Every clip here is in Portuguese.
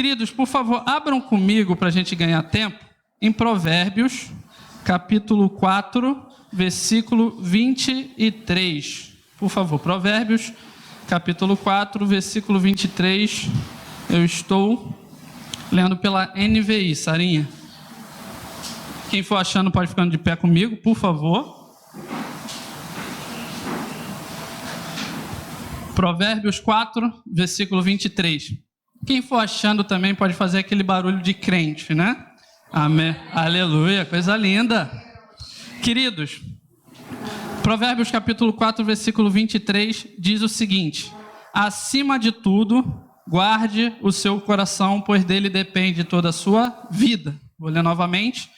Queridos, por favor, abram comigo para a gente ganhar tempo em Provérbios, capítulo 4, versículo 23. Por favor, Provérbios, capítulo 4, versículo 23. Eu estou lendo pela NVI, Sarinha. Quem for achando pode ficar de pé comigo, por favor. Provérbios 4, versículo 23. Quem for achando também pode fazer aquele barulho de crente, né? Amém. Aleluia, coisa linda. Queridos, Provérbios capítulo 4, versículo 23 diz o seguinte: acima de tudo, guarde o seu coração, pois dele depende toda a sua vida. Vou ler novamente.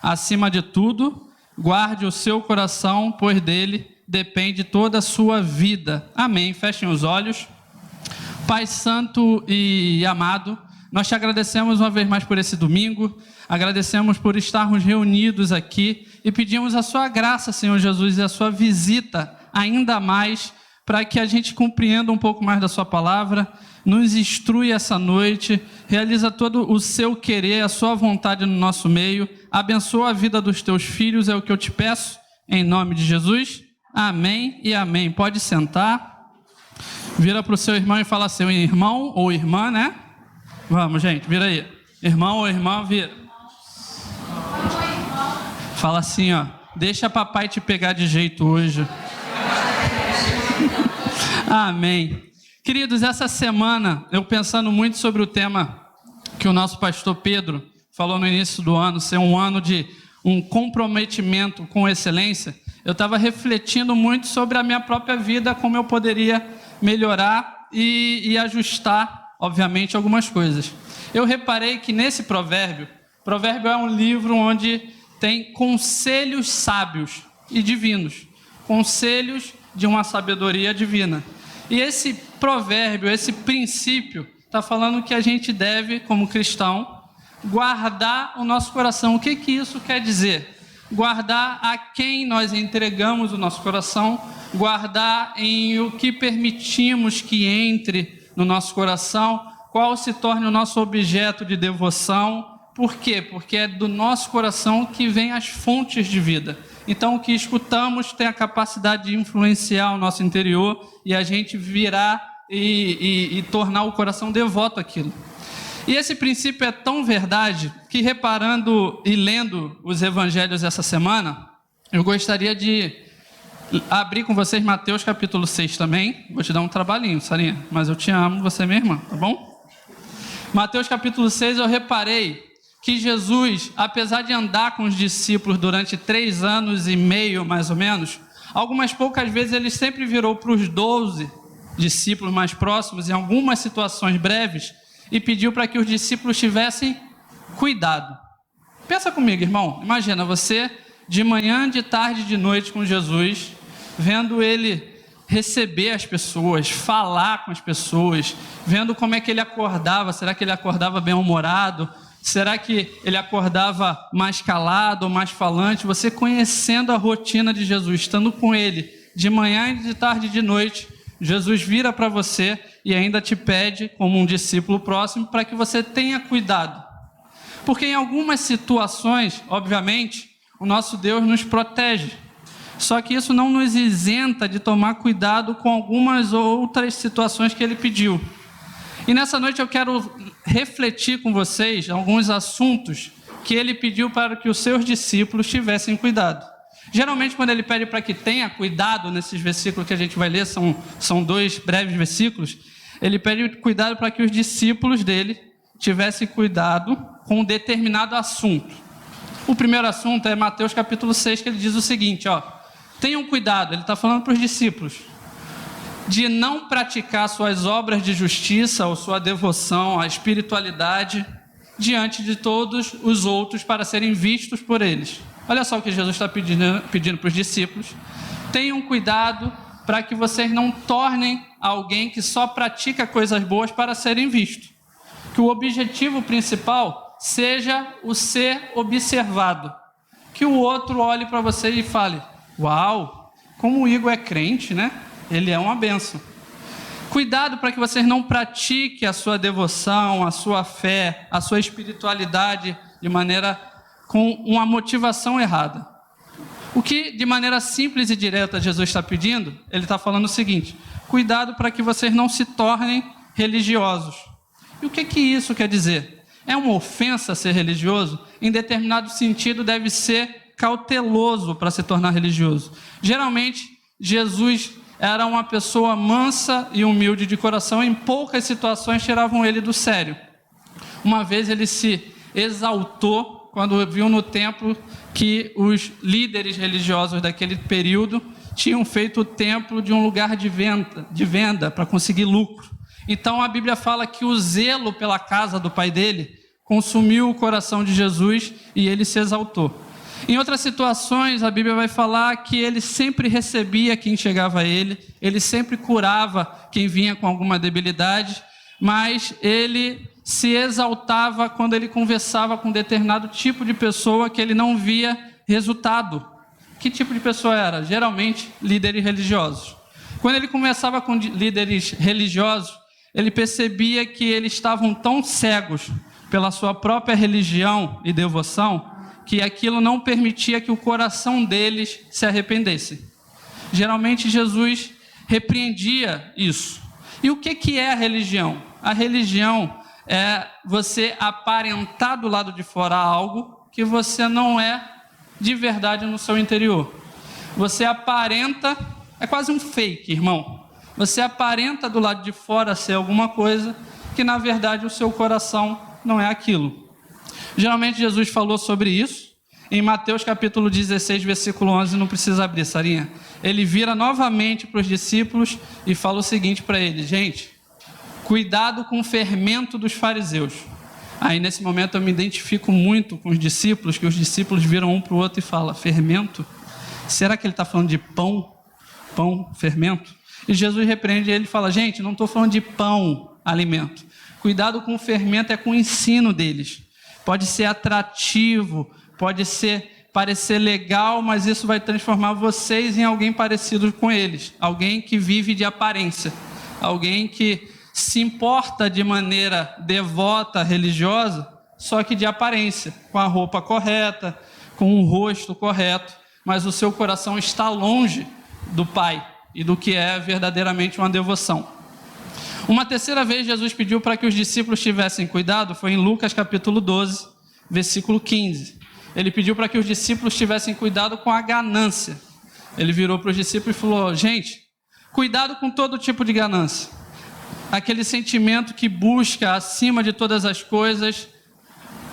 Acima de tudo, guarde o seu coração, pois dele depende toda a sua vida. Amém. Fechem os olhos. Pai santo e amado, nós te agradecemos uma vez mais por esse domingo, agradecemos por estarmos reunidos aqui e pedimos a sua graça, Senhor Jesus, e a sua visita ainda mais para que a gente compreenda um pouco mais da sua palavra, nos instrui essa noite, realiza todo o seu querer, a sua vontade no nosso meio, abençoa a vida dos teus filhos, é o que eu te peço, em nome de Jesus, amém e amém. Pode sentar. Vira para o seu irmão e fala assim, irmão ou irmã, né? Vamos, gente, vira aí. Irmão ou irmã, vira. Fala assim, ó. Deixa papai te pegar de jeito hoje. Amém. Queridos, essa semana, eu pensando muito sobre o tema que o nosso pastor Pedro falou no início do ano, ser um ano de um comprometimento com excelência, eu estava refletindo muito sobre a minha própria vida, como eu poderia melhorar e ajustar, obviamente, algumas coisas. Eu reparei que nesse provérbio é um livro onde tem conselhos sábios e divinos, conselhos de uma sabedoria divina. E esse provérbio, esse princípio, está falando que a gente deve, como cristão, guardar o nosso coração. O que isso quer dizer? Guardar a quem nós entregamos o nosso coração, guardar em o que permitimos que entre no nosso coração, qual se torne o nosso objeto de devoção. Por quê? Porque é do nosso coração que vem as fontes de vida. Então, o que escutamos tem a capacidade de influenciar o nosso interior e a gente virar e tornar o coração devoto àquilo. E esse princípio é tão verdade que, reparando e lendo os evangelhos essa semana, eu gostaria de abrir com vocês Mateus capítulo 6 também. Vou te dar um trabalhinho, Sarinha, mas eu te amo, você é minha irmã, tá bom? Mateus capítulo 6, eu reparei que Jesus, apesar de andar com os discípulos durante 3 anos e meio, mais ou menos, algumas poucas vezes ele sempre virou para os 12 discípulos mais próximos, em algumas situações breves, e pediu para que os discípulos tivessem cuidado. Pensa comigo, irmão. Imagina você de manhã, de tarde, de noite com Jesus, vendo ele receber as pessoas, falar com as pessoas, vendo como é que ele acordava. Será que ele acordava bem-humorado? Será que ele acordava mais calado ou mais falante? Você conhecendo a rotina de Jesus, estando com ele de manhã, de tarde e de noite, Jesus vira para você e ainda te pede, como um discípulo próximo, para que você tenha cuidado. Porque em algumas situações, obviamente, o nosso Deus nos protege. Só que isso não nos isenta de tomar cuidado com algumas outras situações que ele pediu. E nessa noite eu quero refletir com vocês alguns assuntos que ele pediu para que os seus discípulos tivessem cuidado. Geralmente, quando ele pede para que tenha cuidado, nesses versículos que a gente vai ler, são 2 breves versículos, ele pede cuidado para que os discípulos dele tivessem cuidado com um determinado assunto. O primeiro assunto é Mateus capítulo 6, que ele diz o seguinte, ó: tenham cuidado, ele está falando para os discípulos, de não praticar suas obras de justiça ou sua devoção à espiritualidade diante de todos os outros para serem vistos por eles. Olha só o que Jesus está pedindo para os discípulos. Tenham cuidado para que vocês não tornem alguém que só pratica coisas boas para serem vistos. Que o objetivo principal seja o ser observado. Que o outro olhe para você e fale: uau, como o Igor é crente, né? Ele é uma bênção. Cuidado para que vocês não pratiquem a sua devoção, a sua fé, a sua espiritualidade com uma motivação errada. O que, de maneira simples e direta, Jesus está pedindo? Ele está falando o seguinte: cuidado para que vocês não se tornem religiosos. E o que isso quer dizer? É uma ofensa ser religioso? Em determinado sentido, deve ser cauteloso para se tornar religioso. Geralmente, Jesus era uma pessoa mansa e humilde de coração, em poucas situações tiravam ele do sério. Uma vez ele se exaltou quando viu no templo que os líderes religiosos daquele período tinham feito o templo de um lugar de venda para conseguir lucro. Então a Bíblia fala que o zelo pela casa do pai dele consumiu o coração de Jesus e ele se exaltou. Em outras situações, a Bíblia vai falar que ele sempre recebia quem chegava a ele sempre curava quem vinha com alguma debilidade, mas ele se exaltava quando ele conversava com determinado tipo de pessoa que ele não via resultado. Que tipo de pessoa era? Geralmente, líderes religiosos. Quando ele conversava com líderes religiosos, ele percebia que eles estavam tão cegos pela sua própria religião e devoção, que aquilo não permitia que o coração deles se arrependesse. Geralmente Jesus repreendia isso. E o que é a religião? A religião é você aparentar do lado de fora algo que você não é de verdade no seu interior. Você aparenta, é quase um fake, irmão. Você aparenta do lado de fora ser alguma coisa que na verdade o seu coração não é aquilo. Geralmente Jesus falou sobre isso em Mateus capítulo 16, versículo 11, não precisa abrir, Sarinha. Ele vira novamente para os discípulos e fala o seguinte para eles: gente, cuidado com o fermento dos fariseus. Aí nesse momento eu me identifico muito com os discípulos, que os discípulos viram um para o outro e falam: fermento? Será que ele está falando de pão? Pão, fermento? E Jesus repreende ele e fala: gente, não estou falando de pão, alimento. Cuidado com o fermento, é com o ensino deles. Pode ser atrativo, pode parecer legal, mas isso vai transformar vocês em alguém parecido com eles. Alguém que vive de aparência. Alguém que se importa de maneira devota, religiosa, só que de aparência. Com a roupa correta, com o rosto correto, mas o seu coração está longe do Pai e do que é verdadeiramente uma devoção. Uma terceira vez Jesus pediu para que os discípulos tivessem cuidado, foi em Lucas capítulo 12, versículo 15. Ele pediu para que os discípulos tivessem cuidado com a ganância. Ele virou para os discípulos e falou: gente, cuidado com todo tipo de ganância. Aquele sentimento que busca acima de todas as coisas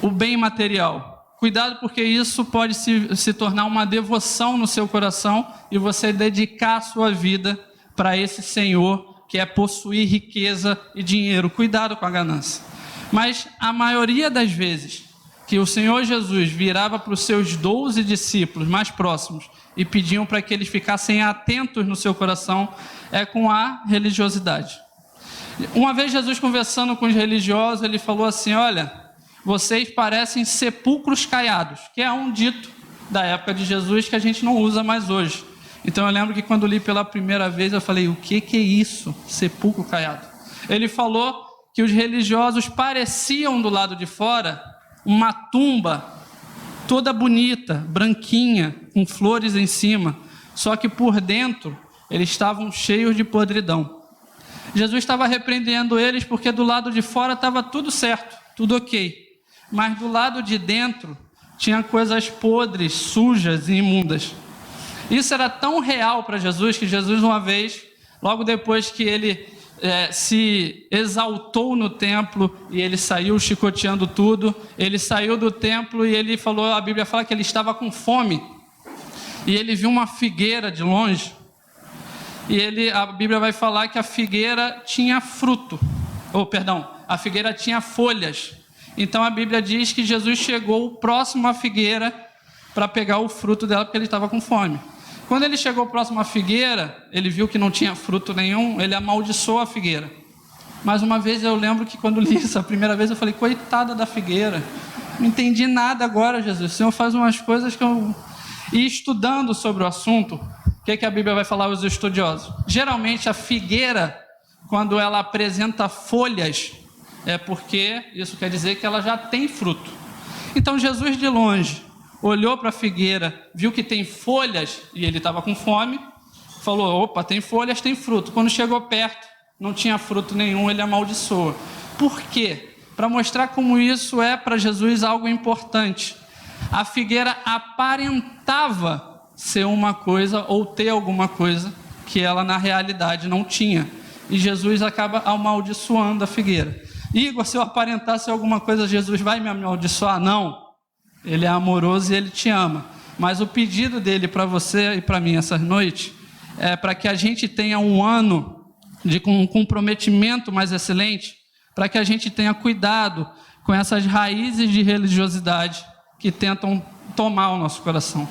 o bem material. Cuidado, porque isso pode se tornar uma devoção no seu coração e você dedicar a sua vida para esse Senhor que é possuir riqueza e dinheiro. Cuidado com a ganância. Mas a maioria das vezes que o Senhor Jesus virava para os seus 12 discípulos mais próximos e pediam para que eles ficassem atentos no seu coração, é com a religiosidade. Uma vez Jesus conversando com os religiosos, ele falou assim: olha, vocês parecem sepulcros caiados, que é um dito da época de Jesus que a gente não usa mais hoje. Então eu lembro que quando li pela primeira vez eu falei: o que é isso, sepulcro caiado? Ele falou que os religiosos pareciam do lado de fora uma tumba toda bonita, branquinha, com flores em cima, só que por dentro eles estavam cheios de podridão. Jesus estava repreendendo eles porque do lado de fora estava tudo certo, tudo ok, mas do lado de dentro tinha coisas podres, sujas e imundas. Isso era tão real para Jesus que Jesus, uma vez, logo depois que ele se exaltou no templo e ele saiu chicoteando tudo, ele saiu do templo e ele falou, a Bíblia fala que ele estava com fome, e ele viu uma figueira de longe, e a Bíblia vai falar que a figueira tinha fruto, a figueira tinha folhas. Então a Bíblia diz que Jesus chegou próximo à figueira para pegar o fruto dela, porque ele estava com fome. Quando ele chegou próximo à figueira, ele viu que não tinha fruto nenhum, ele amaldiçoou a figueira. Mais uma vez eu lembro que quando li isso a primeira vez, eu falei: coitada da figueira, não entendi nada agora, Jesus, o Senhor faz umas coisas que eu... E estudando sobre o assunto, o que a Bíblia vai falar aos estudiosos? Geralmente a figueira quando ela apresenta folhas, é porque isso quer dizer que ela já tem fruto. Então Jesus de longe olhou para a figueira, viu que tem folhas, e ele estava com fome, falou, opa, tem folhas, tem fruto. Quando chegou perto, não tinha fruto nenhum, ele amaldiçoa. Por quê? Para mostrar como isso é para Jesus algo importante. A figueira aparentava ser uma coisa ou ter alguma coisa que ela na realidade não tinha. E Jesus acaba amaldiçoando a figueira. Igor, se eu aparentasse alguma coisa, Jesus vai me amaldiçoar? Não. Ele é amoroso e ele te ama. Mas o pedido dele para você e para mim essa noite é para que a gente tenha um ano de um comprometimento mais excelente, para que a gente tenha cuidado com essas raízes de religiosidade que tentam tomar o nosso coração.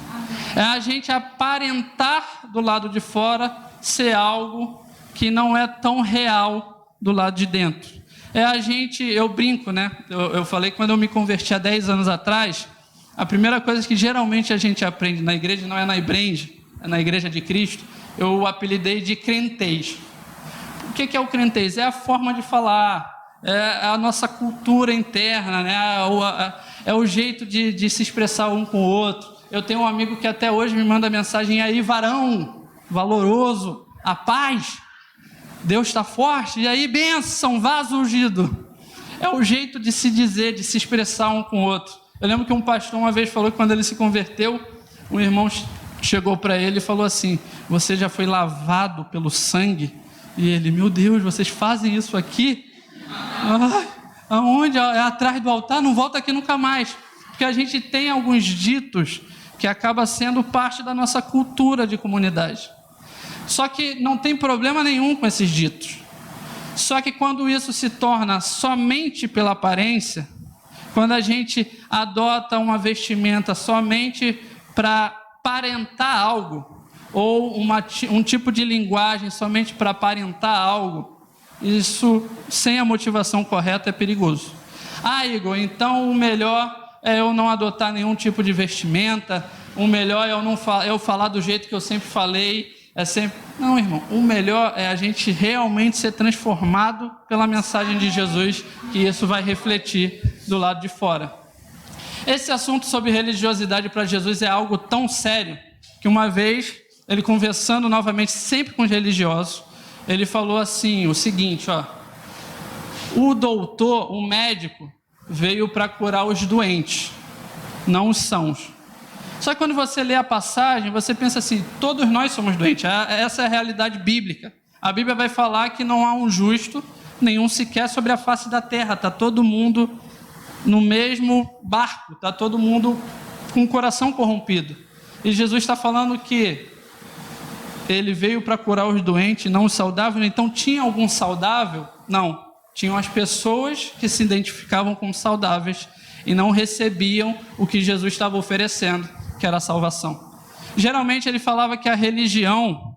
É a gente aparentar do lado de fora ser algo que não é tão real do lado de dentro. É a gente, eu brinco, né? Eu falei que quando eu me converti há 10 anos atrás, a primeira coisa que geralmente a gente aprende na igreja, não é na Ibrende, é na Igreja de Cristo, eu apelidei de crentez. O que é o crentez? É a forma de falar, é a nossa cultura interna, né? É o jeito de se expressar um com o outro. Eu tenho um amigo que até hoje me manda mensagem, aí varão, valoroso, a paz, Deus está forte, e aí bênção, vaso ungido. É o jeito de se dizer, de se expressar um com o outro. Eu lembro que um pastor uma vez falou que quando ele se converteu, um irmão chegou para ele e falou assim, você já foi lavado pelo sangue? E ele, meu Deus, vocês fazem isso aqui? Aonde? É atrás do altar? Não volta aqui nunca mais. Porque a gente tem alguns ditos que acaba sendo parte da nossa cultura de comunidade. Só que não tem problema nenhum com esses ditos. Só que quando isso se torna somente pela aparência, quando a gente adota uma vestimenta somente para aparentar algo, ou um tipo de linguagem somente para aparentar algo, isso, sem a motivação correta, é perigoso. Igor, então o melhor é eu não adotar nenhum tipo de vestimenta, o melhor é eu falar do jeito que eu sempre falei, Não, irmão, o melhor é a gente realmente ser transformado pela mensagem de Jesus, que isso vai refletir do lado de fora. Esse assunto sobre religiosidade para Jesus é algo tão sério, que uma vez, ele conversando novamente sempre com os religiosos, ele falou assim, o seguinte, o doutor, o médico, veio para curar os doentes, não os sãos. Só que quando você lê a passagem, você pensa assim, todos nós somos doentes, essa é a realidade bíblica. A Bíblia vai falar que não há um justo, nenhum sequer sobre a face da terra, está todo mundo no mesmo barco, está todo mundo com o coração corrompido. E Jesus está falando que ele veio para curar os doentes, não os saudáveis. Então tinha algum saudável? Não, tinham as pessoas que se identificavam como saudáveis e não recebiam o que Jesus estava oferecendo, que era a salvação. Geralmente ele falava que a religião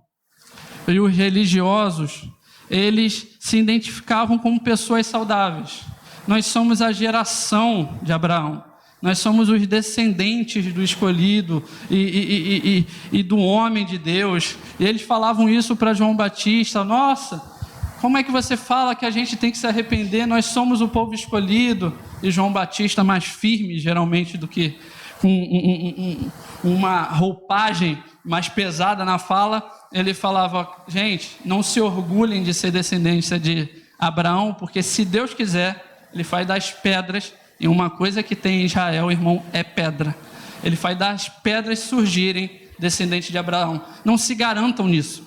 e os religiosos, eles se identificavam como pessoas saudáveis. Nós somos a geração de Abraão, nós somos os descendentes do escolhido e do homem de Deus. E eles falavam isso para João Batista, nossa, como é que você fala que a gente tem que se arrepender? Nós somos o povo escolhido. E João Batista mais firme, geralmente, do que com uma roupagem mais pesada na fala, ele falava, gente, não se orgulhem de ser descendência de Abraão, porque se Deus quiser, ele faz das pedras, e uma coisa que tem em Israel, irmão, é pedra. Ele faz das pedras surgirem descendentes de Abraão. Não se garantam nisso.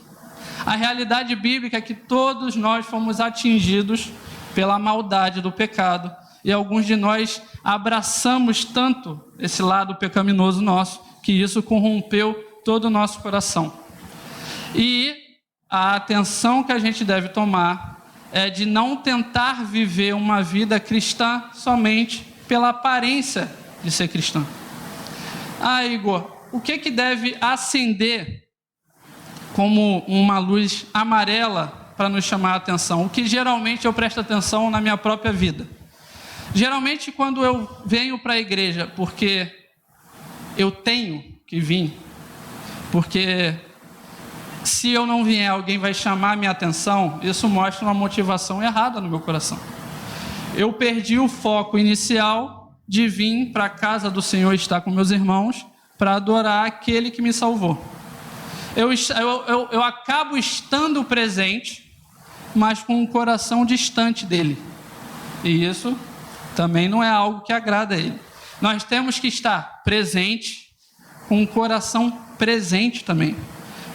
A realidade bíblica é que todos nós fomos atingidos pela maldade do pecado, e alguns de nós abraçamos tanto esse lado pecaminoso nosso, que isso corrompeu todo o nosso coração. E a atenção que a gente deve tomar é de não tentar viver uma vida cristã somente pela aparência de ser cristão. Igor, o que deve acender como uma luz amarela para nos chamar a atenção? O que geralmente eu presto atenção na minha própria vida? Geralmente quando eu venho para a igreja, porque eu tenho que vir, porque Se eu não vier, alguém vai chamar minha atenção, isso mostra uma motivação errada no meu coração. Eu perdi o foco inicial de vir para a casa do Senhor e estar com meus irmãos para adorar aquele que me salvou. Eu acabo estando presente, mas com um coração distante dele. E isso também não é algo que agrada a ele. Nós temos que estar presente, com um coração presente também,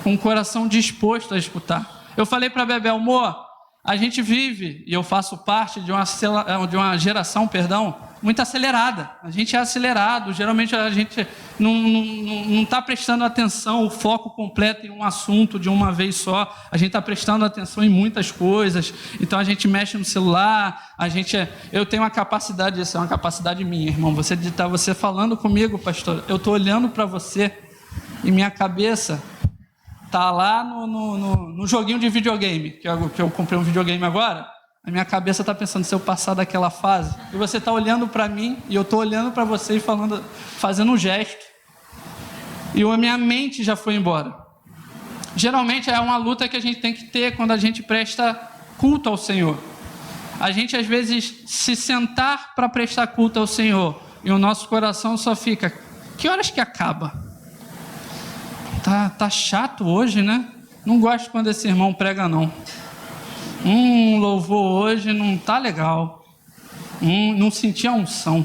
com um coração disposto a escutar. Eu falei para a Bebel, amor, a gente vive, e eu faço parte de uma geração, muito acelerada. A gente é acelerado, geralmente a gente não está prestando atenção, o foco completo em um assunto de uma vez só. A gente está prestando atenção em muitas coisas, então a gente mexe no celular, eu tenho uma capacidade, isso é uma capacidade minha, irmão. Você falando comigo, pastor, eu estou olhando para você e minha cabeça está lá no joguinho de videogame, que eu comprei um videogame agora. A minha cabeça está pensando, se eu passar daquela fase, e você está olhando para mim, e eu estou olhando para você e fazendo um gesto, e a minha mente já foi embora. Geralmente é uma luta que a gente tem que ter quando a gente presta culto ao Senhor. A gente às vezes se sentar para prestar culto ao Senhor, e o nosso coração só fica, que horas que acaba? Tá chato hoje, né? Não gosto quando esse irmão prega, não. Louvor hoje não tá legal. Não senti a unção.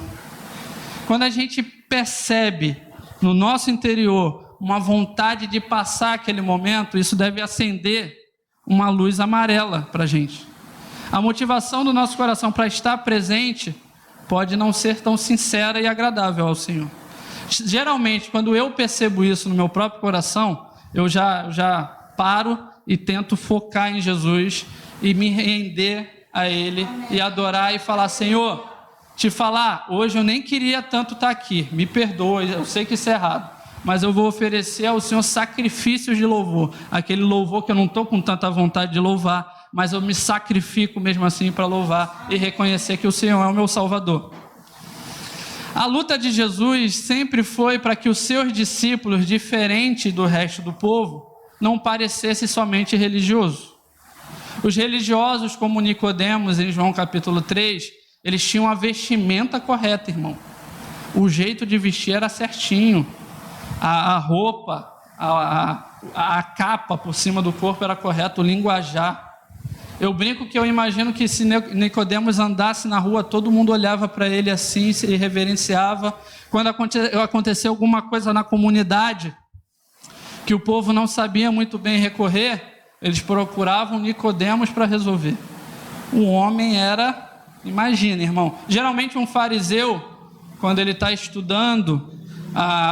Quando a gente percebe no nosso interior uma vontade de passar aquele momento, isso deve acender uma luz amarela para a gente. A motivação do nosso coração para estar presente pode não ser tão sincera e agradável ao Senhor. Geralmente, quando eu percebo isso no meu próprio coração, eu já paro e tento focar em Jesus e me render a Ele e adorar e falar, Senhor, te falar, hoje eu nem queria tanto estar aqui, me perdoe, eu sei que isso é errado, mas eu vou oferecer ao Senhor sacrifícios de louvor, aquele louvor que eu não estou com tanta vontade de louvar, mas eu me sacrifico mesmo assim para louvar e reconhecer que o Senhor é o meu Salvador. A luta de Jesus sempre foi para que os seus discípulos, diferente do resto do povo, não parecessem somente religiosos. Os religiosos, como Nicodemos, em João capítulo 3, eles tinham a vestimenta correta, irmão. O jeito de vestir era certinho. A roupa, a capa por cima do corpo era correta, o linguajar. Eu brinco que eu imagino que se Nicodemos andasse na rua, todo mundo olhava para ele assim, se reverenciava. Quando aconteceu alguma coisa na comunidade, que o povo não sabia muito bem recorrer, eles procuravam Nicodemos para resolver. O homem era, imagina, irmão, geralmente um fariseu, quando ele está estudando,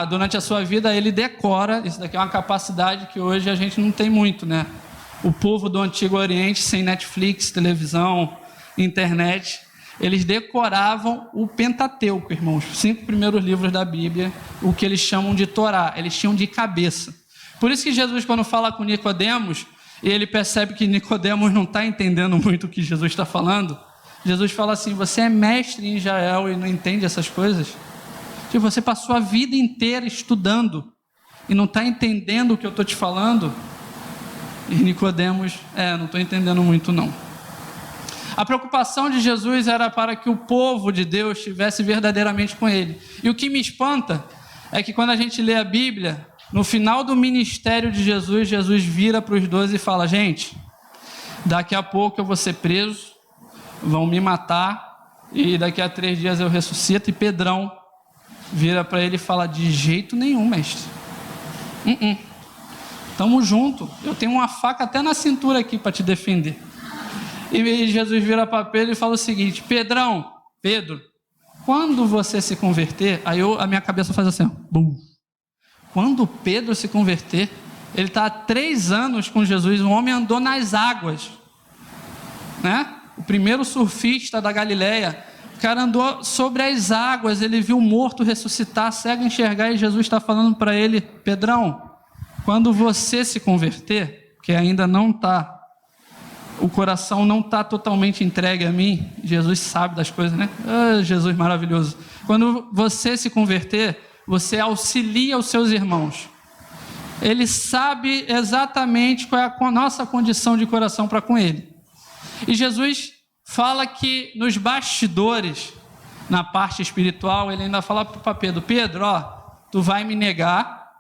durante a sua vida, ele decora. Isso daqui é uma capacidade que hoje a gente não tem muito, né? O povo do Antigo Oriente, sem Netflix, televisão, internet, eles decoravam o Pentateuco, irmãos, os 5 primeiros livros da Bíblia, o que eles chamam de Torá, eles tinham de cabeça. Por isso que Jesus, quando fala com Nicodemos, e ele percebe que Nicodemos não está entendendo muito o que Jesus está falando, Jesus fala assim, você é mestre em Israel e não entende essas coisas? Se você passou a vida inteira estudando e não está entendendo o que eu estou te falando, e Nicodemos, não estou entendendo muito não. A preocupação de Jesus era para que o povo de Deus estivesse verdadeiramente com ele. E o que me espanta é que quando a gente lê a Bíblia, no final do ministério de Jesus, Jesus vira para os 12 e fala, gente, daqui a pouco eu vou ser preso, vão me matar, e daqui a 3 dias eu ressuscito. E Pedrão vira para ele e fala, de jeito nenhum, mestre. Tamo junto, eu tenho uma faca até na cintura aqui para te defender. E Jesus vira para Pedro e fala o seguinte, Pedro, quando você se converter, aí a minha cabeça faz assim, bum. Quando Pedro se converter, ele está há 3 anos com Jesus, um homem andou nas águas, né? O primeiro surfista da Galileia, o cara andou sobre as águas, ele viu o morto ressuscitar, cego enxergar, e Jesus está falando para ele, Pedrão, quando você se converter, que ainda não está, o coração não está totalmente entregue a mim, Jesus sabe das coisas, né? Jesus maravilhoso. Quando você se converter, você auxilia os seus irmãos. Ele sabe exatamente qual é a nossa condição de coração para com Ele. E Jesus fala que nos bastidores, na parte espiritual, Ele ainda fala para Pedro: Pedro, tu vai me negar,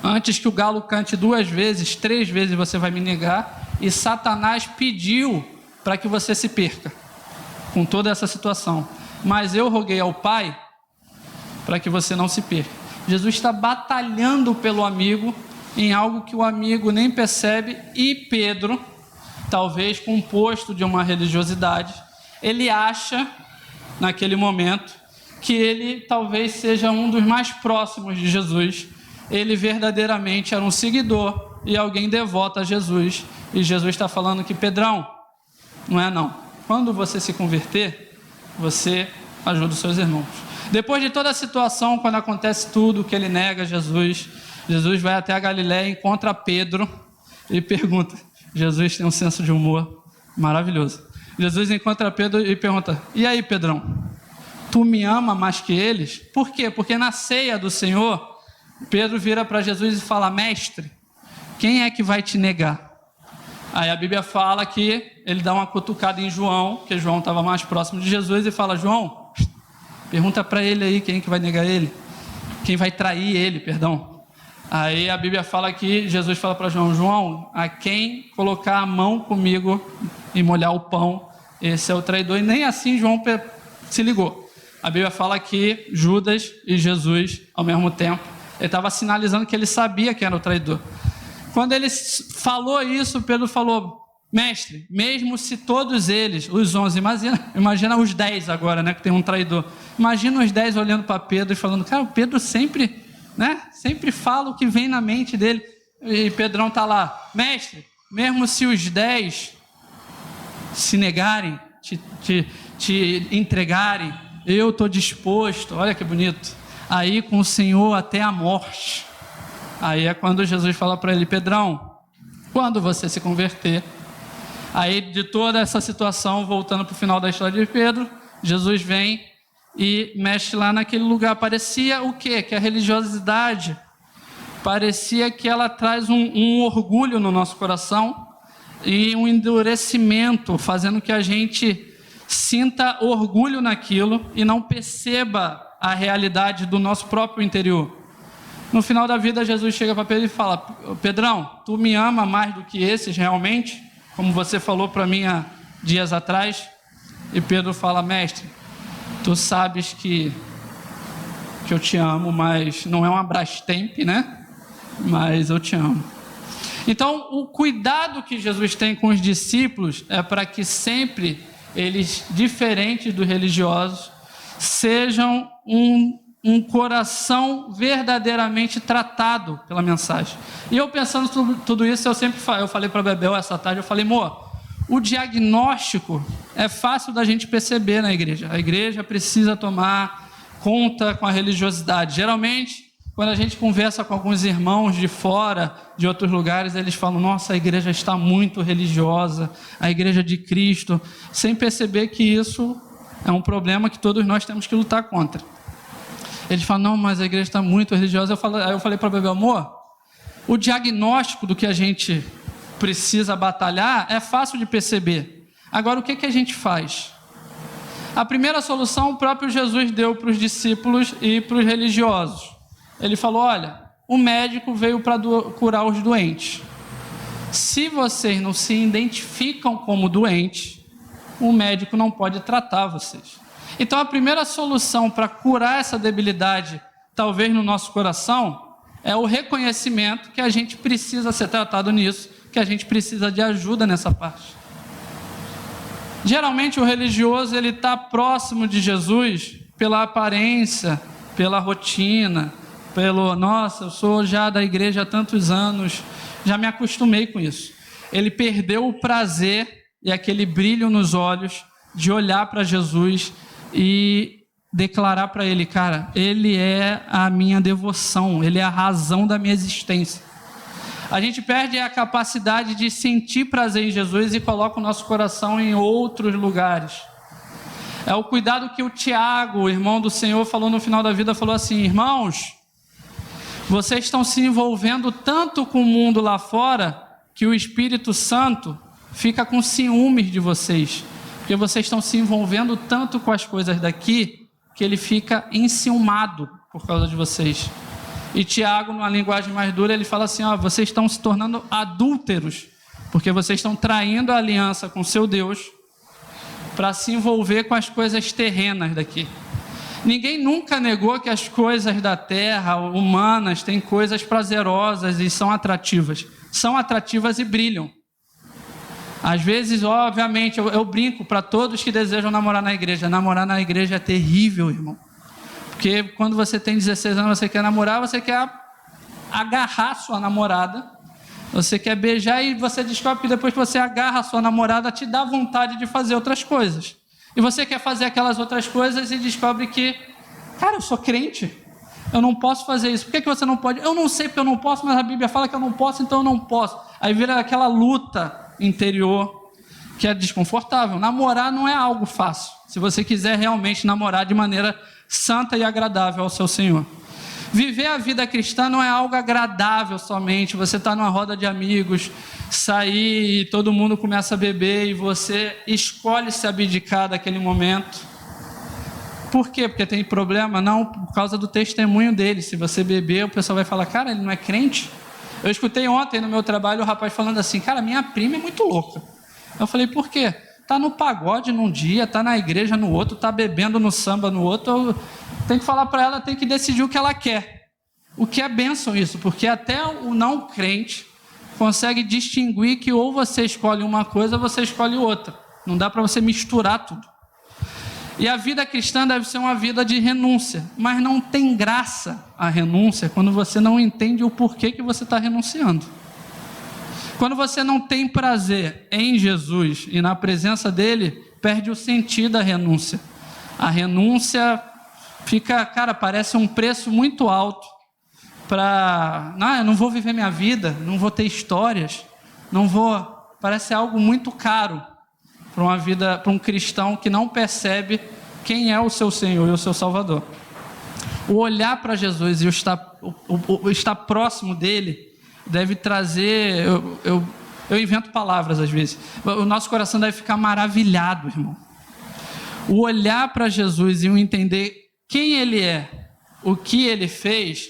antes que o galo cante 2 vezes, 3 vezes você vai me negar, e Satanás pediu para que você se perca, com toda essa situação. Mas eu roguei ao Pai para que você não se perca. Jesus está batalhando pelo amigo em algo que o amigo nem percebe, e Pedro, talvez composto de uma religiosidade, ele acha, naquele momento, que ele talvez seja um dos mais próximos de Jesus. Ele verdadeiramente era um seguidor e alguém devoto a Jesus. E Jesus está falando que: Pedrão, não é não. Quando você se converter, você ajuda os seus irmãos. Depois de toda a situação, quando acontece tudo, que ele nega Jesus, Jesus vai até a Galiléia, encontra Pedro e pergunta. Jesus tem um senso de humor maravilhoso. Jesus encontra Pedro e pergunta: e aí, Pedrão, tu me ama mais que eles? Por quê? Porque na ceia do Senhor, Pedro vira para Jesus e fala: mestre, quem é que vai te negar? Aí a Bíblia fala que ele dá uma cutucada em João, que João estava mais próximo de Jesus, e fala: João, pergunta para ele aí quem é que vai negar ele, quem vai trair ele, perdão. Aí a Bíblia fala que Jesus fala para João: João, a quem colocar a mão comigo e molhar o pão, esse é o traidor. E nem assim João se ligou. A Bíblia fala que Judas e Jesus, ao mesmo tempo, ele estava sinalizando que ele sabia que era o traidor. Quando ele falou isso, Pedro falou: mestre, mesmo se todos eles, os 11, imagina os 10 agora, né, que tem um traidor. Imagina os 10 olhando para Pedro e falando: cara, o Pedro sempre fala o que vem na mente dele. E Pedrão está lá: mestre, mesmo se os 10 se negarem, te entregarem, eu estou disposto, olha que bonito, a ir com o Senhor até a morte. Aí é quando Jesus fala para ele: Pedrão, quando você se converter. Aí, de toda essa situação, voltando para o final da história de Pedro, Jesus vem e mexe lá naquele lugar. Parecia o quê? Que a religiosidade, parecia que ela traz um orgulho no nosso coração e um endurecimento, fazendo que a gente sinta orgulho naquilo e não perceba a realidade do nosso próprio interior. No final da vida, Jesus chega para Pedro e fala: Pedrão, tu me ama mais do que esses realmente? Como você falou para mim há dias atrás. E Pedro fala: mestre, tu sabes que eu te amo, mas não é uma Brastemp, né? Mas eu te amo. Então, o cuidado que Jesus tem com os discípulos é para que sempre eles, diferentes dos religiosos, sejam um coração verdadeiramente tratado pela mensagem. E eu pensando tudo isso, eu falei para a Bebel essa tarde, eu falei: amor, o diagnóstico é fácil da gente perceber na igreja. A igreja precisa tomar conta com a religiosidade. Geralmente, quando a gente conversa com alguns irmãos de fora, de outros lugares, eles falam: nossa, a igreja está muito religiosa, a igreja de Cristo, sem perceber que isso é um problema que todos nós temos que lutar contra. Eles falam: não, mas a igreja está muito religiosa. Aí eu falei para a Bebel: amor, o diagnóstico do que a gente precisa batalhar é fácil de perceber. Agora, o que a gente faz? A primeira solução o próprio Jesus deu para os discípulos e para os religiosos. Ele falou: olha, o médico veio para curar os doentes. Se vocês não se identificam como doentes, o médico não pode tratar vocês. Então, a primeira solução para curar essa debilidade, talvez no nosso coração, é o reconhecimento que a gente precisa ser tratado nisso, que a gente precisa de ajuda nessa parte. Geralmente, o religioso ele está próximo de Jesus pela aparência, pela rotina, nossa, eu sou já da igreja há tantos anos, já me acostumei com isso. Ele perdeu o prazer e aquele brilho nos olhos de olhar para Jesus e declarar para ele: cara, ele é a minha devoção, ele é a razão da minha existência. A gente perde a capacidade de sentir prazer em Jesus e coloca o nosso coração em outros lugares. É o cuidado que o Tiago, o irmão do Senhor, falou no final da vida, falou assim: irmãos, Vocês estão se envolvendo tanto com o mundo lá fora que o Espírito Santo fica com ciúmes de vocês. Porque vocês estão se envolvendo tanto com as coisas daqui que ele fica enciumado por causa de vocês. E Tiago, numa linguagem mais dura, ele fala assim, vocês estão se tornando adúlteros, porque vocês estão traindo a aliança com seu Deus para se envolver com as coisas terrenas daqui. Ninguém nunca negou que as coisas da terra, humanas, têm coisas prazerosas e são atrativas. São atrativas e brilham. Às vezes, obviamente, eu brinco para todos que desejam namorar na igreja. Namorar na igreja é terrível, irmão. Porque quando você tem 16 anos, você quer namorar, você quer agarrar sua namorada, você quer beijar e você descobre que depois que você agarra a sua namorada, te dá vontade de fazer outras coisas. E você quer fazer aquelas outras coisas e descobre que, cara, eu sou crente, eu não posso fazer isso. Por que você não pode? Eu não sei porque eu não posso, mas a Bíblia fala que eu não posso, então eu não posso. Aí vira aquela luta interior que é desconfortável. Namorar não é algo fácil, se você quiser realmente namorar de maneira santa e agradável ao seu Senhor. Viver a vida cristã não é algo agradável somente, você está numa roda de amigos, sair e todo mundo começa a beber e você escolhe se abdicar daquele momento. Por quê? Porque tem problema? Não, por causa do testemunho dele. Se você beber, o pessoal vai falar, cara, ele não é crente? Eu escutei ontem no meu trabalho o rapaz falando assim, cara, minha prima é muito louca. Eu falei, por quê? Está no pagode num dia, está na igreja no outro, está bebendo no samba no outro. Tem que falar para ela, tem que decidir o que ela quer. O que é bênção isso, porque até o não crente consegue distinguir que ou você escolhe uma coisa ou você escolhe outra. Não dá para você misturar tudo. E a vida cristã deve ser uma vida de renúncia, mas não tem graça a renúncia quando você não entende o porquê que você está renunciando. Quando você não tem prazer em Jesus e na presença dele, perde o sentido da renúncia. A renúncia fica, cara, parece um preço muito alto para, eu não vou viver minha vida, não vou ter histórias, parece algo muito caro para uma vida, para um cristão que não percebe quem é o seu Senhor e o seu Salvador. O olhar para Jesus e o estar próximo dele deve trazer, eu invento palavras às vezes, o nosso coração deve ficar maravilhado, irmão. O olhar para Jesus e o entender quem ele é, o que ele fez,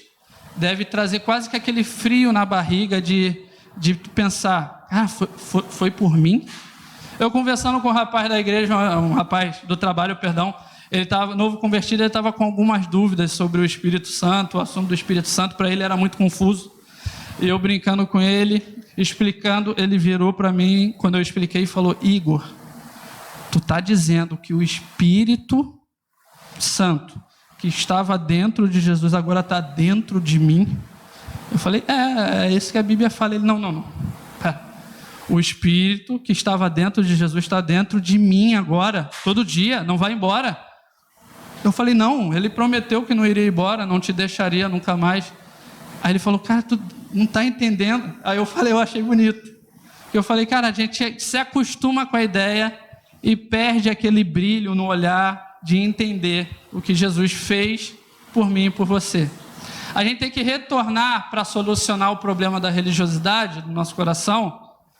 deve trazer quase que aquele frio na barriga de pensar, foi por mim? Eu conversando com um rapaz da igreja, um rapaz do trabalho, ele estava novo convertido, ele estava com algumas dúvidas sobre o Espírito Santo, o assunto do Espírito Santo, para ele era muito confuso. E eu brincando com ele, explicando, ele virou para mim, quando eu expliquei, e falou, Igor, tu está dizendo que o Espírito Santo, que estava dentro de Jesus, agora está dentro de mim? Eu falei, é isso que a Bíblia fala. Ele, não. Pera. O Espírito que estava dentro de Jesus está dentro de mim agora, todo dia, não vai embora. Eu falei, não, ele prometeu que não iria embora, não te deixaria nunca mais. Aí ele falou, cara, tu não está entendendo. Aí eu falei, eu achei bonito. Eu falei, cara, a gente se acostuma com a ideia e perde aquele brilho no olhar de entender o que Jesus fez por mim e por você. A gente tem que retornar para solucionar o problema da religiosidade do nosso coração,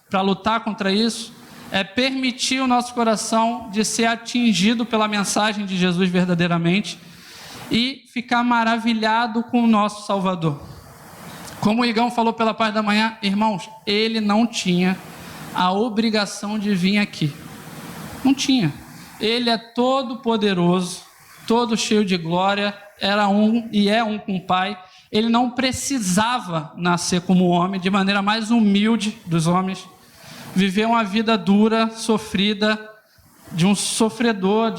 para lutar contra isso, é permitir o nosso coração de ser atingido pela mensagem de Jesus verdadeiramente e ficar maravilhado com o nosso Salvador. Como o Igão falou pela parte da manhã, irmãos, ele não tinha a obrigação de vir aqui. Não tinha. Ele é todo poderoso, todo cheio de glória, era um e é um com o Pai. Ele não precisava nascer como homem, de maneira mais humilde dos homens, viver uma vida dura, sofrida, de um sofredor.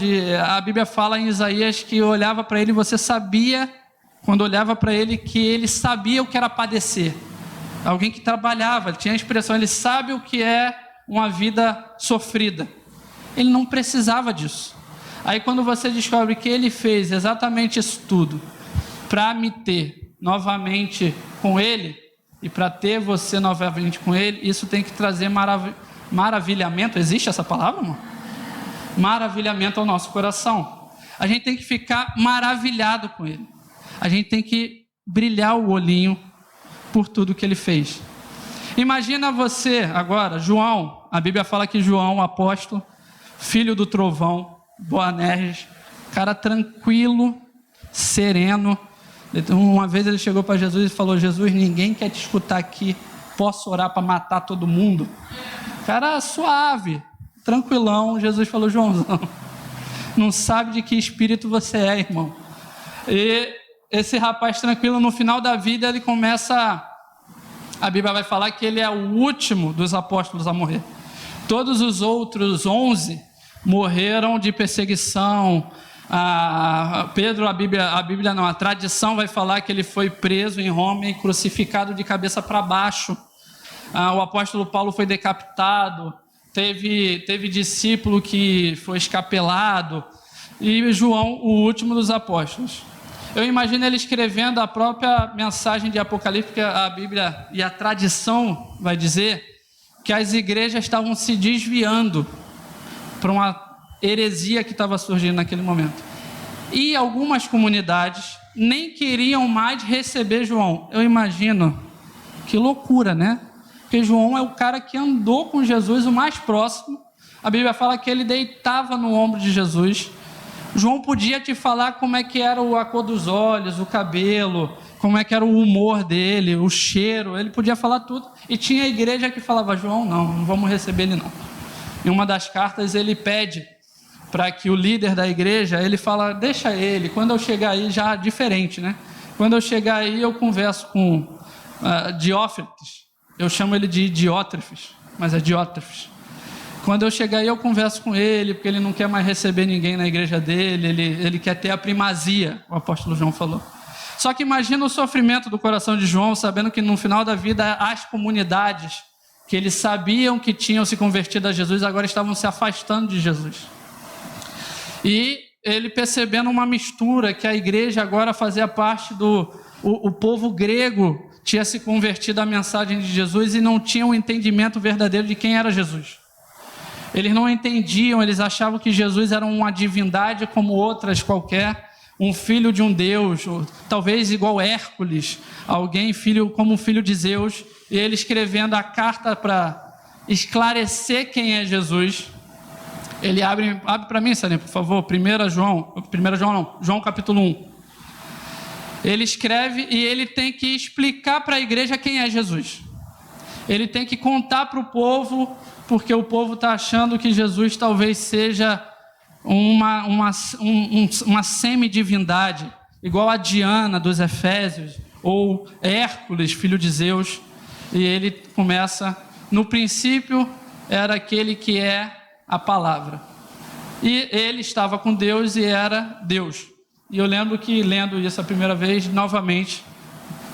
A Bíblia fala em Isaías que olhava para ele e você sabia, quando olhava para ele, que ele sabia o que era padecer. Alguém que trabalhava, tinha a expressão, ele sabe o que é uma vida sofrida. Ele não precisava disso. Aí quando você descobre que ele fez exatamente isso tudo para me ter novamente com ele e para ter você novamente com ele, isso tem que trazer maravilhamento. Existe essa palavra, amor? Maravilhamento ao nosso coração. A gente tem que ficar maravilhado com ele. A gente tem que brilhar o olhinho por tudo que ele fez. Imagina você agora, João, a Bíblia fala que João, apóstolo, filho do trovão, Boanerges, cara tranquilo, sereno. Uma vez ele chegou para Jesus e falou: Jesus, ninguém quer te escutar aqui, posso orar para matar todo mundo? Cara suave, tranquilão. Jesus falou: Joãozão, não sabe de que espírito você é, irmão. E esse rapaz tranquilo, no final da vida, ele começa... A Bíblia vai falar que ele é o último dos apóstolos a morrer. Todos os outros 11 morreram de perseguição. Pedro, a tradição vai falar que ele foi preso em Roma e crucificado de cabeça para baixo. O apóstolo Paulo foi decapitado. Teve discípulo que foi escapelado. E João, o último dos apóstolos. Eu imagino ele escrevendo a própria mensagem de Apocalipse, porque a Bíblia e a tradição vai dizer que as igrejas estavam se desviando para uma heresia que estava surgindo naquele momento. E algumas comunidades nem queriam mais receber João. Eu imagino, que loucura, né? Porque João é o cara que andou com Jesus, o mais próximo. A Bíblia fala que ele deitava no ombro de Jesus. João podia te falar como é que era a cor dos olhos, o cabelo, como é que era o humor dele, o cheiro, ele podia falar tudo. E tinha a igreja que falava: João, não vamos receber ele não. Em uma das cartas ele pede para que o líder da igreja, ele fala: deixa ele, quando eu chegar aí, já diferente, né? Quando eu chegar aí eu converso com Diótrefes, eu chamo ele de Diótrefes, mas é Diótrefes. Quando eu chegar aí eu converso com ele, porque ele não quer mais receber ninguém na igreja dele, ele quer ter a primazia, o apóstolo João falou. Só que imagina o sofrimento do coração de João, sabendo que no final da vida as comunidades que eles sabiam que tinham se convertido a Jesus, agora estavam se afastando de Jesus. E ele percebendo uma mistura, que a igreja agora fazia parte o povo grego tinha se convertido à mensagem de Jesus e não tinha um entendimento verdadeiro de quem era Jesus. Eles não entendiam, eles achavam que Jesus era uma divindade como outras qualquer, um filho de um Deus, ou talvez igual Hércules, alguém como filho de Zeus, e ele escrevendo a carta para esclarecer quem é Jesus. Ele abre para mim, Salim, por favor, João capítulo 1. Ele escreve e ele tem que explicar para a igreja quem é Jesus. Ele tem que contar para o povo, porque o povo está achando que Jesus talvez seja uma semidivindade, igual a Diana dos Efésios, ou Hércules, filho de Zeus. E ele começa: no princípio era aquele que é a palavra. E ele estava com Deus e era Deus. E eu lembro que, lendo isso a primeira vez, novamente,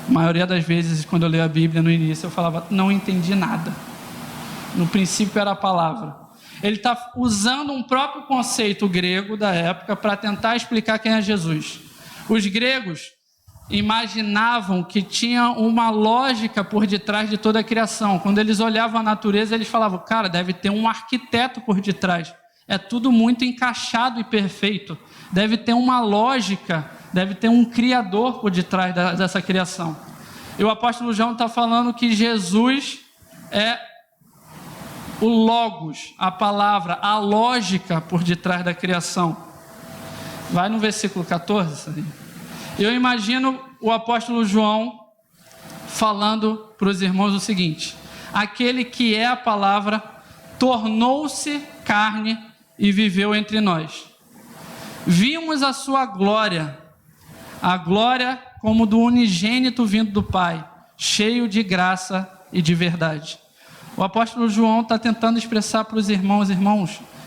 a maioria das vezes, quando eu leio a Bíblia no início, eu falava: não entendi nada. No princípio era a palavra. Ele está usando um próprio conceito grego da época para tentar explicar quem é Jesus. Os gregos imaginavam que tinha uma lógica por detrás de toda a criação. Quando eles olhavam a natureza, eles falavam: cara, deve ter um arquiteto por detrás. É tudo muito encaixado e perfeito. Deve ter uma lógica, deve ter um criador por detrás dessa criação. E o apóstolo João está falando que Jesus é o logos, a palavra, a lógica por detrás da criação. Vai no versículo 14. Eu imagino o apóstolo João falando para os irmãos o seguinte: aquele que é a palavra tornou-se carne e viveu entre nós. Vimos a sua glória, a glória como do unigênito vindo do Pai, cheio de graça e de verdade. O apóstolo João está tentando expressar para os irmãos,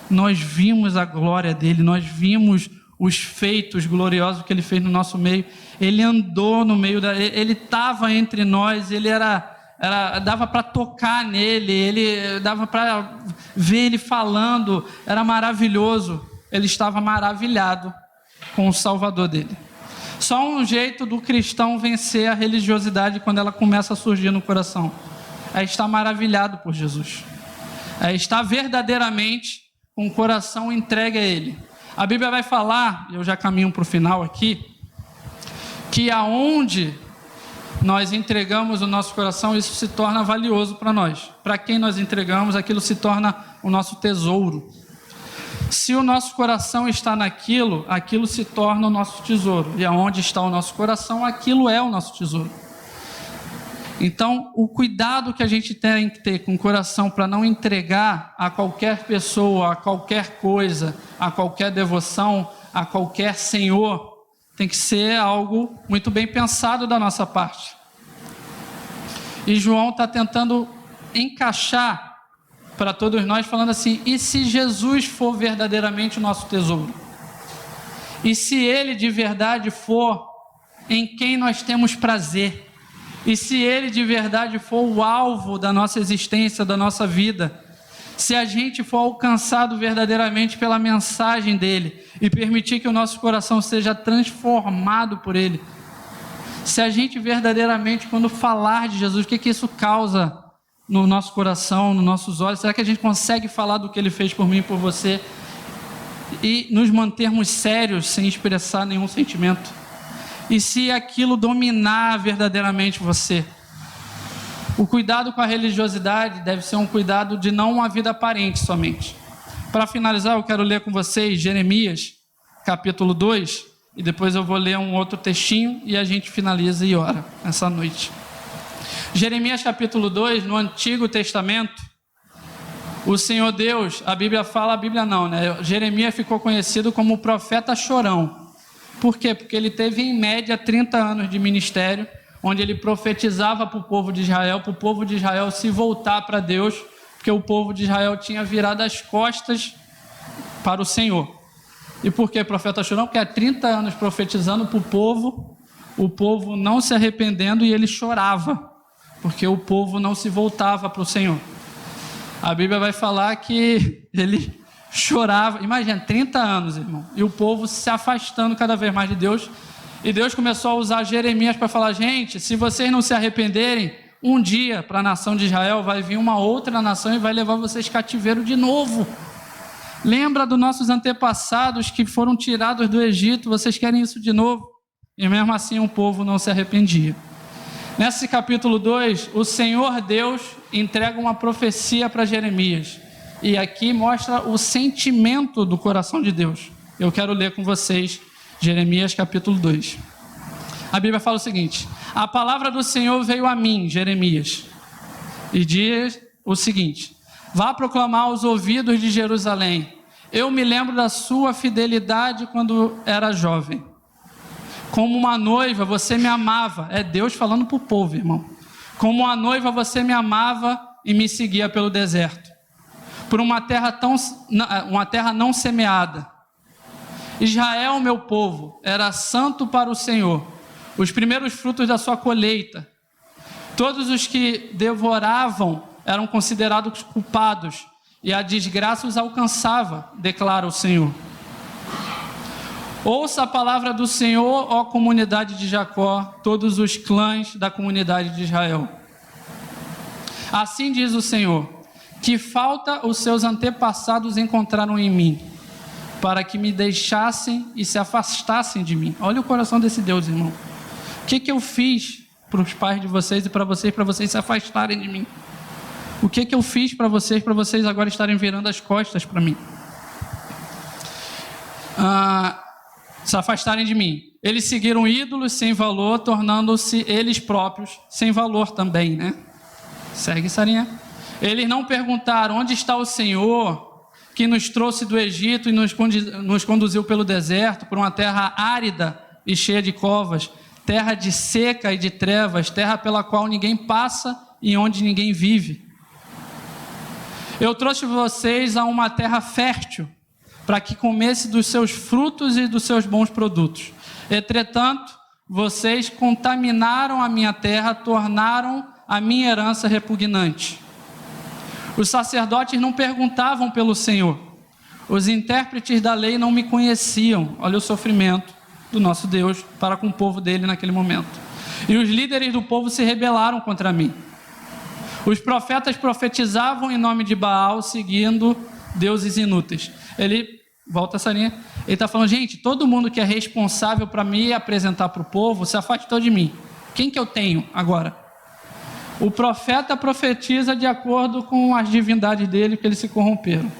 nós vimos a glória dele, nós vimos os feitos gloriosos que ele fez no nosso meio. Ele andou no meio ele estava entre nós, dava para tocar nele, dava para ver ele falando, era maravilhoso. Ele estava maravilhado com o Salvador dele. Só um jeito do cristão vencer a religiosidade quando ela começa a surgir no coração: é estar maravilhado por Jesus, é estar verdadeiramente com o coração entregue a Ele. A Bíblia vai falar, eu já caminho para o final aqui, que aonde nós entregamos o nosso coração, isso se torna valioso para nós. Para quem nós entregamos, aquilo se torna o nosso tesouro. Se o nosso coração está naquilo, aquilo se torna o nosso tesouro. E aonde está o nosso coração, aquilo é o nosso tesouro. Então, o cuidado que a gente tem que ter com o coração para não entregar a qualquer pessoa, a qualquer coisa, a qualquer devoção, a qualquer senhor, tem que ser algo muito bem pensado da nossa parte. E João está tentando encaixar para todos nós, falando assim: e se Jesus for verdadeiramente o nosso tesouro? E se Ele de verdade for em quem nós temos prazer? E se Ele de verdade for o alvo da nossa existência, da nossa vida? Se a gente for alcançado verdadeiramente pela mensagem dEle e permitir que o nosso coração seja transformado por Ele? Se a gente verdadeiramente, quando falar de Jesus, o que isso causa no nosso coração, nos nossos olhos? Será que a gente consegue falar do que Ele fez por mim e por você e nos mantermos sérios sem expressar nenhum sentimento? E se aquilo dominar verdadeiramente você? O cuidado com a religiosidade deve ser um cuidado de não uma vida aparente somente. Para finalizar, eu quero ler com vocês Jeremias, capítulo 2, e depois eu vou ler um outro textinho e a gente finaliza e ora essa noite. Jeremias capítulo 2, no Antigo Testamento, o Senhor Deus, a Bíblia fala, a Bíblia não, né? Jeremias ficou conhecido como o profeta chorão. Por quê? Porque ele teve em média 30 anos de ministério, onde ele profetizava para o povo de Israel se voltar para Deus, porque o povo de Israel tinha virado as costas para o Senhor. E por que profeta chorão? Porque há 30 anos profetizando para o povo não se arrependendo, e ele chorava, porque o povo não se voltava para o Senhor. A Bíblia vai falar que ele chorava, imagina, 30 anos, irmão, e o povo se afastando cada vez mais de Deus. E Deus começou a usar Jeremias para falar: gente, se vocês não se arrependerem, um dia para a nação de Israel vai vir uma outra nação e vai levar vocês cativeiro de novo. Lembra dos nossos antepassados que foram tirados do Egito, vocês querem isso de novo? E mesmo assim o povo não se arrependia. Nesse capítulo 2, o Senhor Deus entrega uma profecia para Jeremias. E aqui mostra o sentimento do coração de Deus. Eu quero ler com vocês Jeremias capítulo 2. A Bíblia fala o seguinte: a palavra do Senhor veio a mim, Jeremias, e diz o seguinte: vá proclamar aos ouvidos de Jerusalém: eu me lembro da sua fidelidade quando era jovem. Como uma noiva você me amava. É Deus falando para o povo, irmão. Como uma noiva você me amava e me seguia pelo deserto, por uma terra não semeada. Israel, meu povo, era santo para o Senhor, os primeiros frutos da sua colheita. Todos os que devoravam eram considerados culpados, e a desgraça os alcançava, declara o Senhor. Ouça a palavra do Senhor, ó comunidade de Jacó, todos os clãs da comunidade de Israel. Assim diz o Senhor: que falta os seus antepassados encontraram em mim, para que me deixassem e se afastassem de mim. Olha o coração desse Deus, irmão. O que eu fiz para os pais de vocês e para vocês se afastarem de mim? O que eu fiz para vocês agora estarem virando as costas para mim? Se afastarem de mim. Eles seguiram ídolos sem valor, tornando-se eles próprios sem valor também, né? Segue, Sarinha. Eles não perguntaram: onde está o Senhor que nos trouxe do Egito e nos conduziu pelo deserto, por uma terra árida e cheia de covas, terra de seca e de trevas, terra pela qual ninguém passa e onde ninguém vive. Eu trouxe vocês a uma terra fértil, para que comesse dos seus frutos e dos seus bons produtos. Entretanto, vocês contaminaram a minha terra, tornaram a minha herança repugnante. Os sacerdotes não perguntavam pelo Senhor. Os intérpretes da lei não me conheciam. Olha o sofrimento do nosso Deus para com o povo dele naquele momento. E os líderes do povo se rebelaram contra mim. Os profetas profetizavam em nome de Baal, seguindo deuses inúteis. Ele, volta essa linha, ele está falando: gente, todo mundo que é responsável para me apresentar para o povo se afastou de mim. Quem que eu tenho agora? O profeta profetiza de acordo com as divindades dele, que eles se corromperam.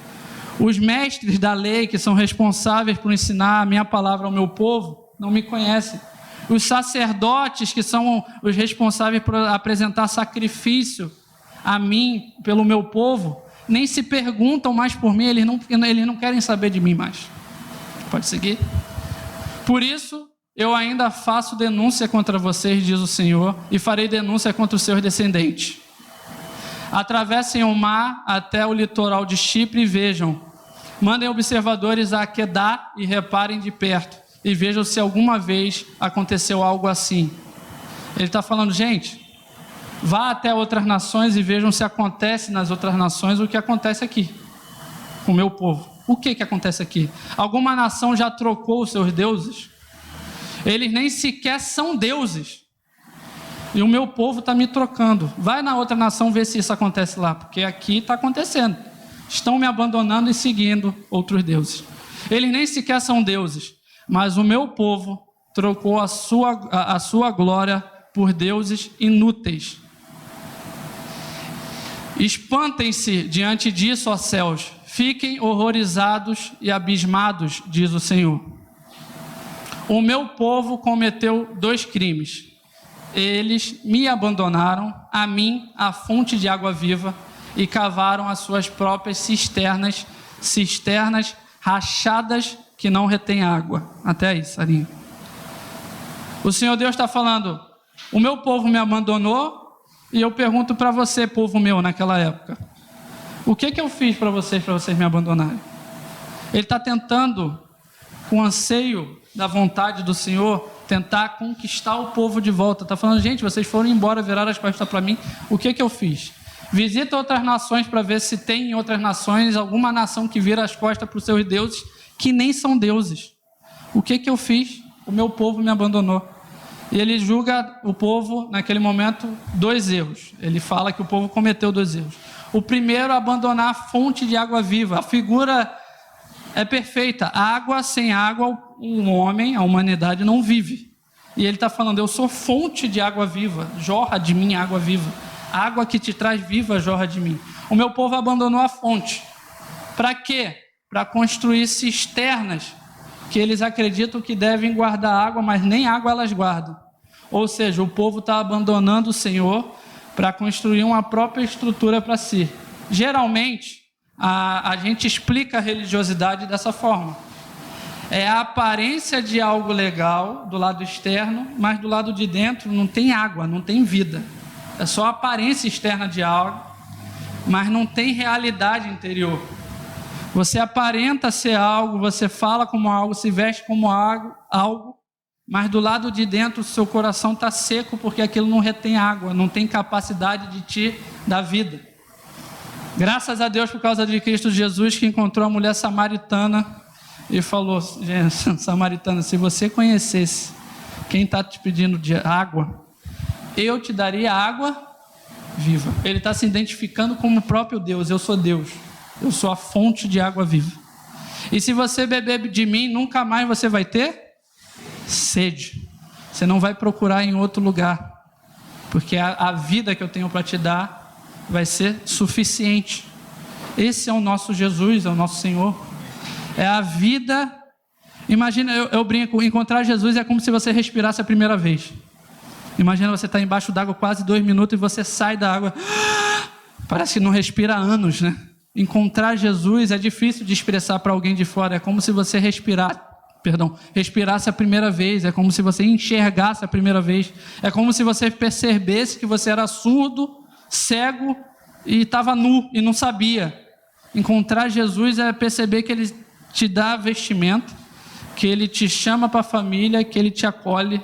Os mestres da lei, que são responsáveis por ensinar a minha palavra ao meu povo, não me conhecem. Os sacerdotes, que são os responsáveis por apresentar sacrifício a mim, pelo meu povo, nem se perguntam mais por mim, eles não querem saber de mim mais. Pode seguir? Por isso, eu ainda faço denúncia contra vocês, diz o Senhor, e farei denúncia contra os seus descendentes. Atravessem o mar até o litoral de Chipre e vejam. Mandem observadores a Quedá e reparem de perto. E vejam se alguma vez aconteceu algo assim. Ele está falando, gente, vá até outras nações e vejam se acontece nas outras nações o que acontece aqui, com o meu povo. O que acontece aqui? Alguma nação já trocou os seus deuses? Eles nem sequer são deuses. E o meu povo está me trocando. Vai na outra nação ver se isso acontece lá, porque aqui está acontecendo. Estão me abandonando e seguindo outros deuses. Eles nem sequer são deuses, mas o meu povo trocou a sua glória por deuses inúteis. Espantem-se diante disso, ó céus, fiquem horrorizados e abismados, diz o Senhor. O meu povo cometeu 2 crimes. Eles me abandonaram, a mim, a fonte de água viva, e cavaram as suas próprias cisternas rachadas que não retêm água. Até aí, Sarinha. O Senhor Deus está falando, o meu povo me abandonou, e eu pergunto para você, povo meu, naquela época, o que eu fiz para vocês me abandonarem? Ele está tentando, com anseio da vontade do Senhor, tentar conquistar o povo de volta. Está falando, gente, vocês foram embora, viraram as costas para mim, o que eu fiz? Visita outras nações para ver se tem em outras nações alguma nação que vira as costas para os seus deuses, que nem são deuses. O que eu fiz? O meu povo me abandonou. E ele julga o povo, naquele momento, 2 erros. Ele fala que o povo cometeu 2 erros. O primeiro, abandonar a fonte de água viva. A figura é perfeita. Água, sem água, um homem, a humanidade, não vive. E ele está falando, eu sou fonte de água viva, jorra de mim água viva. A água que te traz viva jorra de mim. O meu povo abandonou a fonte. Para quê? Para construir cisternas, que eles acreditam que devem guardar água, mas nem água elas guardam. Ou seja, o povo está abandonando o Senhor para construir uma própria estrutura para si. Geralmente, a gente explica a religiosidade dessa forma. É a aparência de algo legal do lado externo, mas do lado de dentro não tem água, não tem vida. É só a aparência externa de algo, mas não tem realidade interior. Você aparenta ser algo, você fala como algo, se veste como algo, mas do lado de dentro o seu coração está seco porque aquilo não retém água, não tem capacidade de te dar vida. Graças a Deus por causa de Cristo Jesus, que encontrou a mulher samaritana e falou, samaritana, se você conhecesse quem está te pedindo de água, eu te daria água viva. Ele está se identificando como o próprio Deus, eu sou Deus. Eu sou a fonte de água viva. E se você beber de mim, nunca mais você vai ter sede. Você não vai procurar em outro lugar. Porque a vida que eu tenho para te dar vai ser suficiente. Esse é o nosso Jesus, é o nosso Senhor. É a vida. Imagina, eu brinco, encontrar Jesus é como se você respirasse a primeira vez. Imagina você estar embaixo d'água quase 2 minutos e você sai da água. Parece que não respira há anos, né? Encontrar Jesus é difícil de expressar para alguém de fora. É como se você respirasse a primeira vez. É como se você enxergasse a primeira vez. É como se você percebesse que você era surdo, cego e estava nu e não sabia. Encontrar Jesus é perceber que Ele te dá vestimento, que Ele te chama para a família, que Ele te acolhe,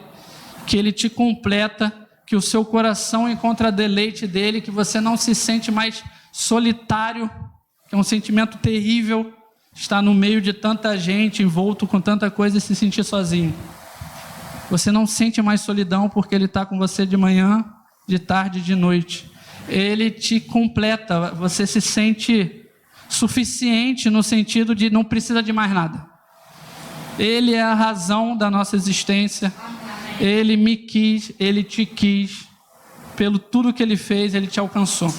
que Ele te completa, que o seu coração encontra deleite dEle, que você não se sente mais solitário, que é um sentimento terrível, estar no meio de tanta gente, envolto com tanta coisa e se sentir sozinho. Você não sente mais solidão porque Ele está com você de manhã, de tarde e de noite. Ele te completa, você se sente suficiente no sentido de não precisa de mais nada. Ele é a razão da nossa existência. Ele me quis, Ele te quis. Pelo tudo que Ele fez, Ele te alcançou.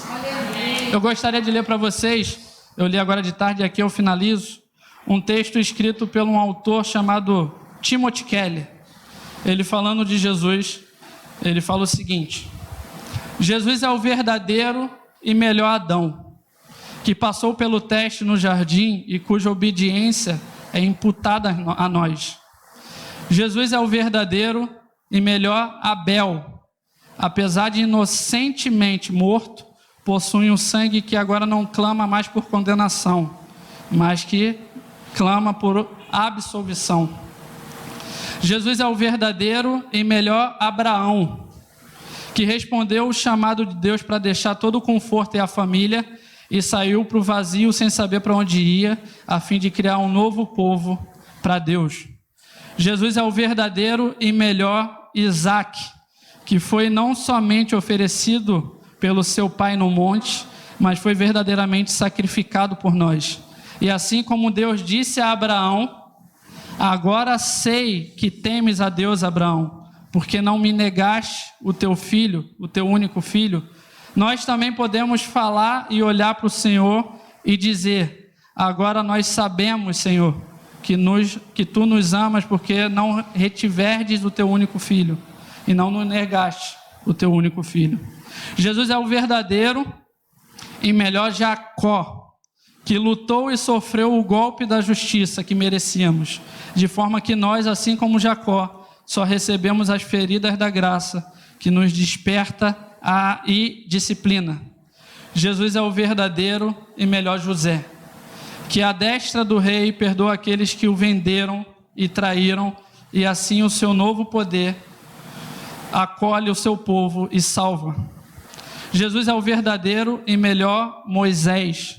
Eu gostaria de ler para vocês, eu li agora de tarde e aqui eu finalizo, um texto escrito por um autor chamado Timothy Keller. Ele falando de Jesus, ele fala o seguinte: Jesus é o verdadeiro e melhor Adão, que passou pelo teste no jardim e cuja obediência é imputada a nós. Jesus é o verdadeiro e melhor Abel, apesar de inocentemente morto, possui um sangue que agora não clama mais por condenação, mas que clama por absolvição. Jesus é o verdadeiro e melhor Abraão, que respondeu o chamado de Deus para deixar todo o conforto e a família e saiu para o vazio sem saber para onde ia, a fim de criar um novo povo para Deus. Jesus é o verdadeiro e melhor Isaac, que foi não somente oferecido pelo seu pai no monte, mas foi verdadeiramente sacrificado por nós. E assim como Deus disse a Abraão: agora sei que temes a Deus, Abraão, porque não me negaste o teu filho, o teu único filho. Nós também podemos falar e olhar para o Senhor e dizer: agora nós sabemos, Senhor, que tu nos amas, porque não retiverdes o teu único filho e não nos negaste o teu único filho. Jesus é o verdadeiro e melhor Jacó, que lutou e sofreu o golpe da justiça que merecíamos, de forma que nós, assim como Jacó, só recebemos as feridas da graça, que nos desperta e disciplina. Jesus é o verdadeiro e melhor José, que à destra do rei perdoa aqueles que o venderam e traíram, e assim o seu novo poder acolhe o seu povo e salva. Jesus é o verdadeiro e melhor Moisés,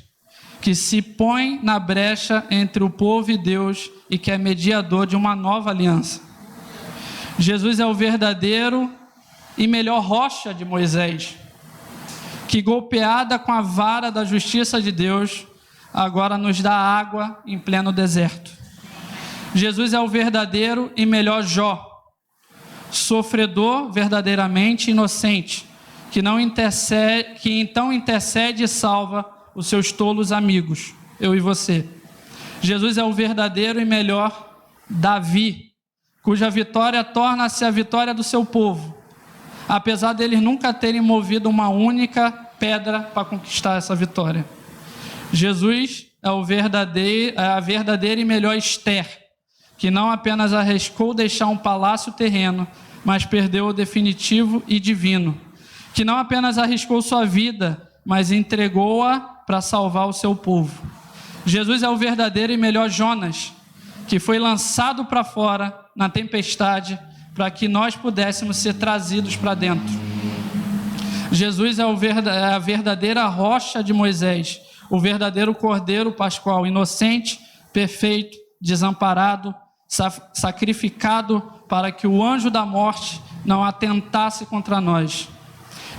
que se põe na brecha entre o povo e Deus e que é mediador de uma nova aliança. Jesus é o verdadeiro e melhor rocha de Moisés, que golpeada com a vara da justiça de Deus, agora nos dá água em pleno deserto. Jesus é o verdadeiro e melhor Jó, sofredor verdadeiramente inocente, que então intercede e salva os seus tolos amigos, eu e você. Jesus é o verdadeiro e melhor Davi, cuja vitória torna-se a vitória do seu povo, apesar deles nunca terem movido uma única pedra para conquistar essa vitória. Jesus é a verdadeira e melhor Esther, que não apenas arriscou deixar um palácio terreno, mas perdeu o definitivo e divino, que não apenas arriscou sua vida, mas entregou-a para salvar o seu povo. Jesus é o verdadeiro e melhor Jonas, que foi lançado para fora na tempestade para que nós pudéssemos ser trazidos para dentro. Jesus é a verdadeira rocha de Moisés, o verdadeiro cordeiro pascual, inocente, perfeito, desamparado, sacrificado para que o anjo da morte não atentasse contra nós.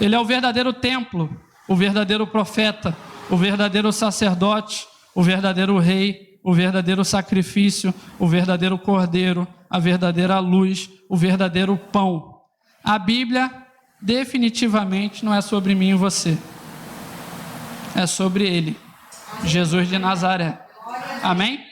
Ele é o verdadeiro templo, o verdadeiro profeta, o verdadeiro sacerdote, o verdadeiro rei, o verdadeiro sacrifício, o verdadeiro cordeiro, a verdadeira luz, o verdadeiro pão. A Bíblia definitivamente não é sobre mim e você. É sobre Ele, Jesus de Nazaré. Amém?